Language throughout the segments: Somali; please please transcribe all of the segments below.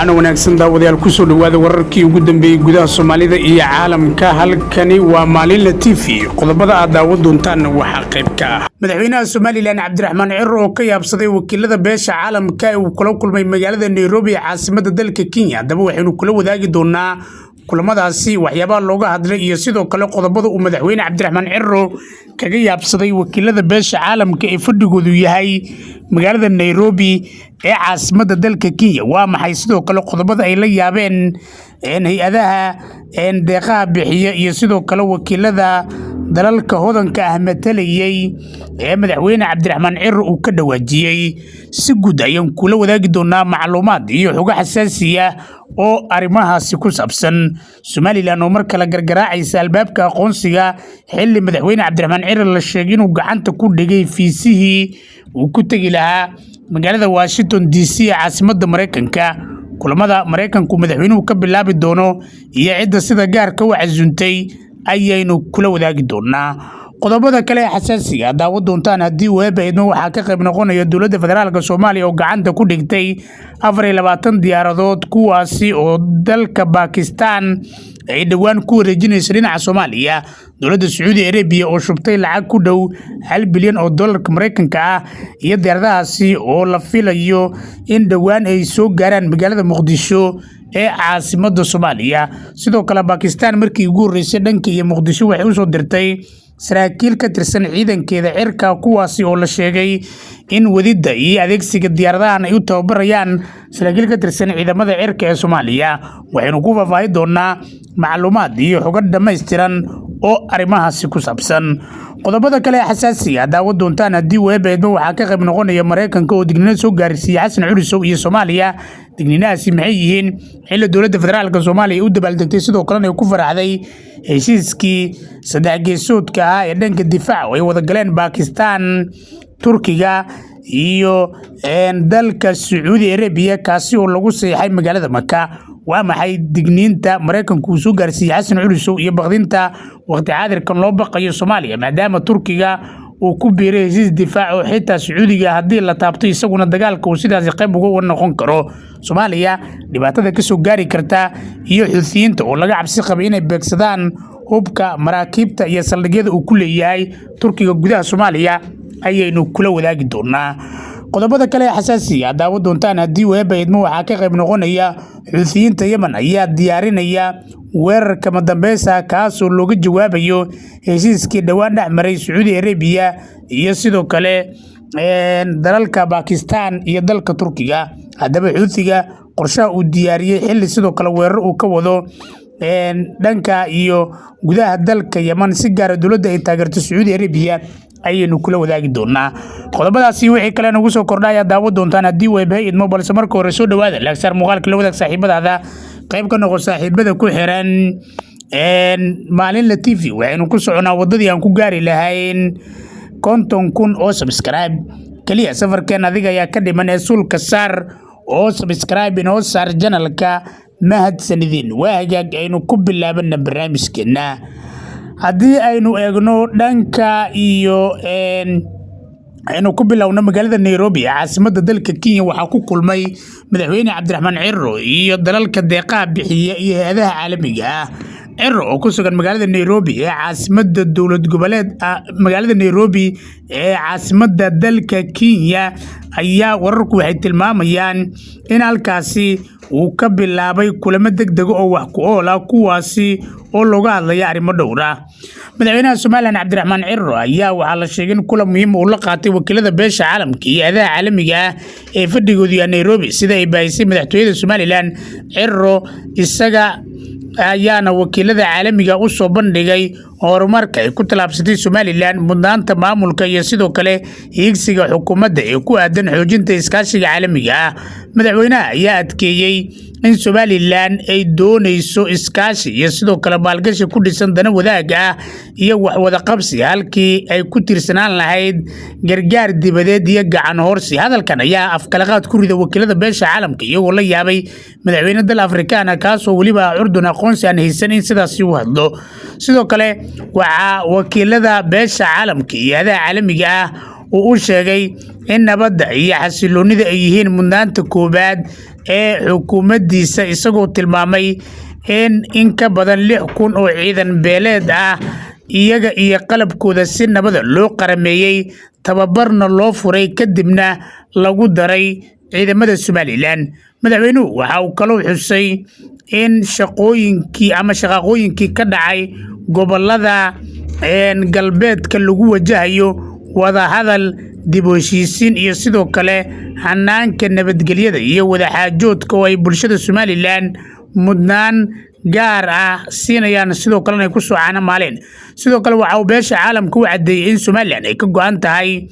waxaana wanaagsan daawadayaal ku soo dhawaada wararkii ugu dambeeyay gudaha Soomaalida iyo caalamka. Halkani waa Maalinle TV. qodobada aad daawad doontaan waxa qayb ka ah madaxweynaha Soomaaliland Cabdiraxmaan Cirro oo ka yaabsaday wakiilada beesha caalamka ee uu kula kulmay magaalada Nairobi caasimadda dalka Kenya. Daba waxaynu kula wadaagi doonaa kulamadaasi waxyaabaha looga hadlay iyo sidoo kale qodobada uu madaxweyne Cabdiraxmaan Cirro kaga yaabsaday wakiilada beesha caalamka ee fadhigoodu yahay magaalada Nairobi ee caasimadda dalka Kenya. waa maxay sidoo kale qodobada ay la yaabeen hay'adaha deeqaha bixiya iyo sidoo kale wakiilada dalalka hodanka ah matalayay ee madaxweyne Cabdiraxmaan Cirro uu ka dhawaajiyay. si guud ayaan kula wadaagi doonaa macluumaad iyo xog xasaasi ah oo arrimahaasi ku saabsan. Somaliland oo mar kale gargaraacaysa albaabka aqoonsiga xilli madaxweyne Cabdiraxmaan Cirro la sheegay inuu gacanta ku dhigay fiisihii uu ku tagi lahaa magaalada Washington DC ee caasimadda Mareykanka. kulamada Mareykanku madaxweynuhu ka bilaabi doono iyo cidda sida gaarka u casuuntay ayaynu kula wadaagi doonaa. qodobada kale xasaasiga daawad doontaan haddii weebaydno waxaa ka qayb noqonaya dowladda federaalka Soomaaliya oo gacanta ku dhigtay 24 diyaaradood kuwaasi oo dalka Pakistan ay dhawaan ku wareejinayso dhinaca Soomaaliya. dowladda Saudi Arabia oo shubtay lacag ku dhow 1 bilyan oo dollarka Mareykanka ah iyo diyaaradahaasi oo la filayo in dhawaan ay soo gaaraan magaalada Muqdisho ee caasimadda Soomaaliya. sidoo kale Pakistan markii ugu horeysay dhanka iyo Muqdisho waxay u soo dirtay saraakiil ka tirsan ciidankeeda cirka kuwaasi oo la sheegay in wadida iyo adeegsiga diyaaradahan ay u tababarayaan saraakiil ka tirsan ciidamada cirka ee Soomaaliya. waxaynu ku faahfaahin doonaa macluumaad iyo xog dhammaystiran oo arrimahaasi ku saabsan. qodobada kale xasaasiga daawad doontaan haddii weebaydmo waxaa ka qayb noqonaya Mareykanka oo digniino soo gaarsiiyay Xasan Curisow iyo Soomaaliya. digniinahaasi maxay yihiin xilli dowladda federaalka Soomaaliya u dabaaldegtay sidoo kalena ay ku faraxday heshiiskii saddex geesoodka ah ee dhanka difaaca oo ay wada galeen Pakistan, Turkiga iyo dalka Saudi Arabia kaasi oo lagu saxay magaalada Makka. waa maxay digniinta Mareykanku soo gaarsiiyay Xasan Curisow iyo baqdinta waqti xaadirkan loo baqayo Soomaaliya maadaama Turkiga uu ku biiray heshiis difaac oo xitaa Sacuudiga haddii la taabto isaguna dagaalka uu sidaas qayb uga noqon karo. Soomaaliya dhibaatada ka soo gaari karta iyo xuutiyiinta oo laga cabsi qabay inay beegsadaan hubka maraakiibta iyo saldhigyada uu ku leeyahay Turkiga gudaha Soomaaliya ayaynu kula wadaagi doonaa. qodobada kale xasaasiga daawad doontaan haddii weebaydmo waxaa ka qayb noqonaya xuutiyiinta Yemen ayaa diyaarinaya weerar kama dambaysa kaas oo looga jawaabayo heshiiskii dhawaan dhexmaray Saudi Arabia iyo sidoo kale dalalka Pakistan iyo dalka Turkiga. haddaba xuutiga qorshaha uu diyaariyay xilli sidoo kale weerar uu ka wado dhanka iyo gudaha dalka Yemen si gaar ah dowladda ay taageerto Saudi Arabia ayaynu kula wadaagi doonaa. qodobadaasi wixii kale nagu soo kordhaya daawad doontaan haddii weebaydmo balse marka hore soo dhawaada laagsaar muuqaalka la wadaag saaxiibadaada qayb ka noqo saaxiibada ku xiran Maalinle TV. waxaynu ku soconaa wadadii aan ku gaari lahayn 50,000 oo subscribe kaliya. safarkeen adiga ayaa ka dhiman ee sulka saar oo subscribe inoo saar channelka mahadsanidin. waa hagaag aynu ku bilaabana barnaamijkeena. haddii aynu eegno dhanka iyo aynu ku bilowno magaalada Nairobi caasimadda dalka Kenya waxaa ku kulmay madaxweyne Cabdiraxmaan Cirro iyo dalalka deeqaha bixiya iyo hay'adaha caalamiga ah. Cirro oo ku sugan magaalada Nairobi ee caasimadda dowlad goboleed magaalada Nairobi ee caasimadda dalka Kenya ayaa wararku waxay tilmaamayaan in halkaasi uu ka bilaabay kulamo degdeg oo wax ku ool ah kuwaasi oo looga hadlaya arrimo dhowr ah. madaxweynaha Soomaaliland Cabdiraxmaan Cirro ayaa waxaa la sheegay in kulan muhiim uu la qaatay wakiilada beesha caalamka iyo hay'adaha caalamiga ah ee fadhigoodu yahay Nairobi sida ay baahisay madaxtooyada Soomaaliland. Cirro isaga ayaana wakiilada caalamiga u soo bandhigay horumarka ay ku talaabsatay Soomaaliland, mudnaanta maamulka iyo sidoo kale higsiga xukuumadda ee ku aadan xoojinta iskaashiga caalamiga ah. madaxweynaha ayaa adkeeyay in Soomaaliland ay doonayso iskaashi iyo sidoo kale maalgashi ku dhisan dana wadaag ah iyo wax wada qabsi halkii ay ku tirsanaan lahayd gargaar dibadeed iyo gacan horsi. hadalkan ayaa afkalaqaad ku rida wakiilada beesha caalamka iyagoo la yaabay madaxweyne dal Afrikaan ah kaas oo waliba curdun aqoonsi aan haysan in sidaas u hadlo. sidoo kale waxaa wakiilada beesha caalamka iyo hay'adaha caalamiga ah uu u sheegay in nabadda iyo xasiloonida ay yihiin mudnaanta koowaad ee xukuumaddiisa, isagoo tilmaamay in ka badan 6,000 oo ciidan beeleed ah iyaga iyo qalabkooda si nabada loo qarameeyay, tababarna loo furay kadibna lagu daray ciidamada Somaliland. Madaxweynuhu waxa uu kaloo xusay in shaqooyinkii ka dhacay gobolada galbeedka lagu wajahayo wadahadal, dib u heshiisiin iyo sidoo kale hanaanka nabadgelyada iyo wadaxaajoodka oo ay bulshada Somaliland mudnaan gaar ah siinayaan, sidoo kalena ay ku soo caanamaaleen. Sidoo kale waxa uu beesha caalamka u cadeeyay in Somaliland ay ka go'an tahay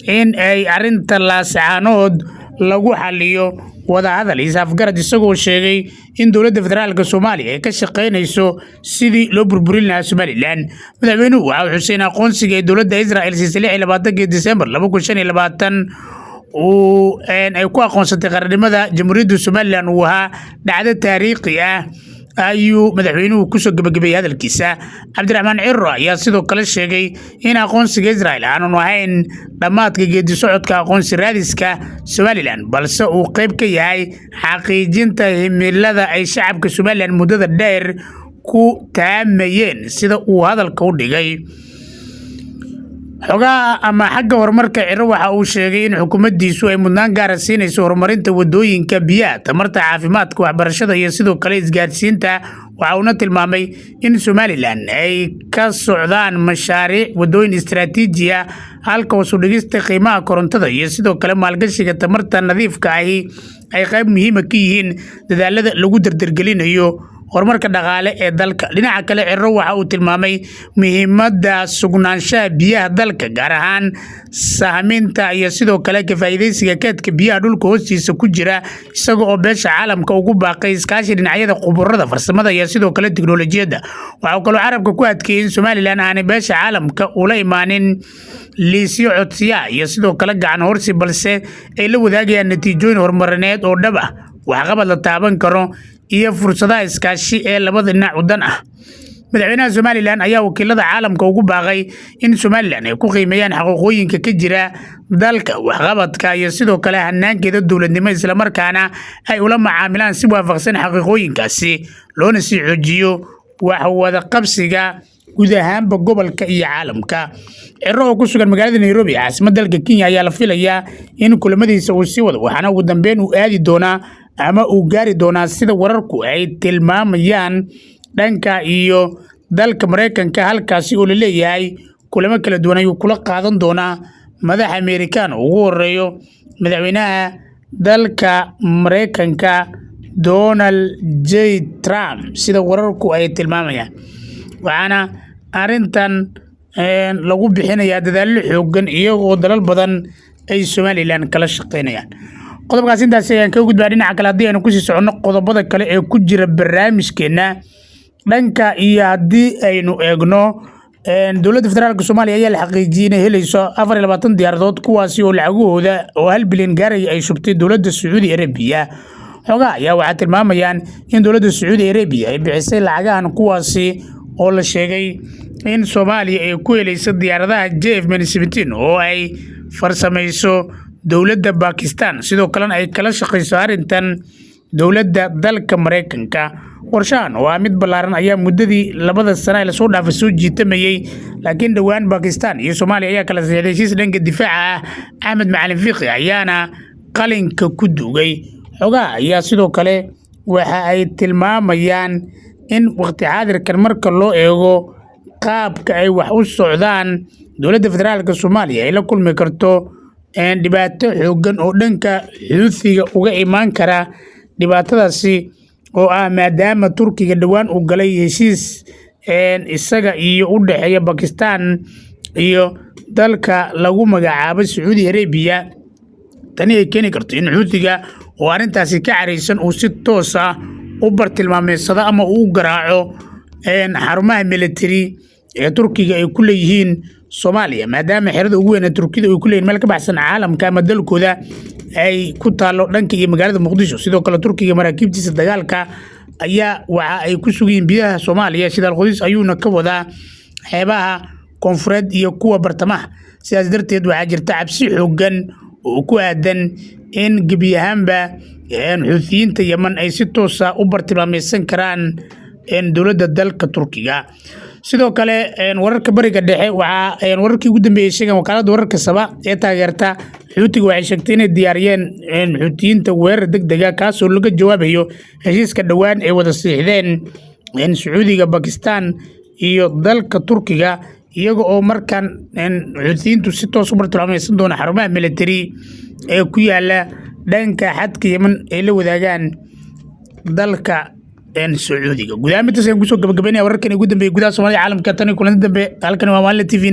in ay arinta laascaanood lagu xaliyo wadahadal isafgarad, isagoo sheegay in dowladda federaalka Soomaaliya ay ka shaqeynayso sidii loo burburin lahaa Somaliland. Madaxweynuhu waxa uu xusay in aqoonsiga ee dowladda Israel siisay 26 Diseembar 2025 ay ku aqoonsatay qaranimada Jamhuuriyadda Somaliland uu ahaa dhacdo taariikhi ah, ayuu madaxweynuhu ku soo gabagabeeyay hadalkiisa. Cabdiraxmaan Ciro ayaa sidoo kale sheegay in aqoonsiga Israel aanu ahayn dhamaadka geedi socodka aqoonsi raadiska Somaliland, balse uu qayb ka yahay xaqiijinta himilada ay shacabka Somaliland muddada dheer ku taamayeen, sida uu hadalka u dhigay. xagga horumarka, Ciro waxa uu sheegay in xukuumaddiisu ay mudnaan gaar ah siinayso horumarinta wadooyinka, biyaha, tamarta, caafimaadka, waxbarashada iyo sidoo kale isgaarsiinta. Waxa uuna tilmaamay in Somaliland ay ka socdaan mashaariic wadooyin istiraatiiji ah, halka hoos u dhigista qiimaha korontada iyo sidoo kale maalgashiga tamarta nadiifka ahi ay qayb muhiim ah ka yihiin dadaalada lagu dardargelinayo horumarka dhaqaale ee dalka. Dhinaca kale, Ciro waxa uu tilmaamay muhiimadda sugnaanshaha biyaha dalka, gaar ahaan sahminta iyo sidoo kale ka faa'iidaysiga kaydka biyaha dhulka hoostiisa ku jira, isaga oo beesha caalamka ugu baaqay iskaashi dhinacyada khubarada farsamada iyo sidoo kale tiknoolajiyadda. Waxa uu kaloo carabka ku adkeeyay in Somaliland aanay beesha caalamka ula imaanin liisyo codsiya iyo sidoo kale gacan horsi, balse ay la wadaagayaan natiijooyin horumarineed oo dhab ah, waxqabad la taaban karo iyo fursadaha iskaashi ee labada dhinac u dan ah. Madaxweynaha Somaliland ayaa wakiilada caalamka ugu baaqay in Somaliland ay ku qiimeeyaan xaquuqooyinka ka jira dalka, waxqabadka iyo sidoo kale hanaankeeda dowladnimo, isla markaana ay ula macaamilaan si waafaqsan xaqiiqooyinkaasi, loona sii xoojiyo wax wada qabsiga guud ahaanba gobolka iyo caalamka. Ciro oo ku sugan magaalada Nairobi, caasimadda dalka Kenya, ayaa la filayaa in kulamadiisa uu sii wado, waxaana ugu dambeyn uu aadi doonaa ama uu gaari doonaa sida wararku ay tilmaamayaan dhanka iyo dalka Mareykanka, halkaasi oo la leeyahay kulamo kala duwan ayuu kula qaadan doonaa madaxa Amerikaan ugu horeeyo madaxweynaha dalka Mareykanka Donald J. Trump, sida wararku ay tilmaamayaan. Waxaana arintan lagu bixinayaa dadaallo xooggan iyagoo dalal badan ay Somaliland kala shaqeynayaan. qodobkaas intaas ayaan ka gudbaa. Dhinaca kale, haddii aynu kusii soconno qodobada kale ee ku jira barnaamijkeena dhanka iyo haddii aynu eegno dowladda federaalka Soomaaliya ayaa la xaqiijiyay inay helayso 24 diyaaradood, kuwaasi oo lacagahooda oo 1 bilyan gaaraya ay shubtay dowladda Sacuudi Arabia. xogaha ayaa waxaa tilmaamayaan in dowladda Sacuudi Arabia ay bixisay lacagahan, kuwaasi oo la sheegay in Soomaaliya ay ku helayso diyaaradaha JF-17 oo ay farsamayso dowladda Pakistan, sidoo kalena ay kala shaqeyso arintan dowladda dalka Mareykanka. qorshahan waa mid ballaaran ayaa muddadii 2 sano ee lasoo dhaafay soo jiitamayay, laakiin dhowaan Pakistan iyo Soomaaliya ayaa kala saxiixday heshiis dhanka difaaca ah. Axmed Macalin Fiqi ayaana qalinka ku duugay. xogaha ayaa sidoo kale waxa ay tilmaamayaan in waqti xaadirkan marka loo eego qaabka ay wax u socdaan, dowladda federaalka Soomaaliya ay la kulmi karto dhibaato xooggan oo dhanka xuduudiga uga imaan kara. dhibaatadaasi oo ah maadaama Turkiga dhawaan uu galay heshiis isaga iyo u dhaxeeya Pakistan iyo dalka lagu magacaabo Sacuudi Arabia. tani ay keeni karto in xuduudiga oo arintaasi ka careysan uu si toos ah u bartilmaameedsado ama uu garaaco xarumaha military ee Turkiga ay ku leeyihiin Soomaaliya, maadaama xerada ugu weyn ee Turkiga ay ku leeyihiin meel ka baxsan caalamka ama dalkooda ay ku taalo dhanka iyo magaalada Muqdisho. sidoo kale Turkiga maraakiibtiisa dagaalka ayaa waxa ay ku sugayeen biyaha Soomaaliya, shidaal qodis ayuuna ka wadaa xeebaha koonfureed iyo kuwa bartamaha. sidaas darteed waxaa jirta cabsi xooggan oo ku aadan in gebi ahaanba xuutiyiinta Yemen ay si toos ah u bartilmaameedsan karaan dowladda dalka Turkiga. sidoo kale wararka bariga dhexe waxa wararkii ugu dambeeyay sheegan wakaaladda wararka Saba ee taageerta Xuutiga waxay sheegtay inay diyaariyeen Xuutiyiinta weerar degdeg ah kaas oo laga jawaabayo heshiiska dhawaan ee wada saxiixdeen Sacuudiga, Pakistan iyo dalka Turkiga, iyaga oo markan Xuutiyiintu si toos u bartilmaameedsan doona xarumaha military ee ku yaala dhanka xadka Yemen ee la wadaagaan dalka Sacuudiga. gudaha midtaas ayaan kusoo gabagabeynaya wararkan ugu dambeeyay gudaha Soomaaliya caalamka tan iyo kulanti dambe halkan waa Maalinle TV.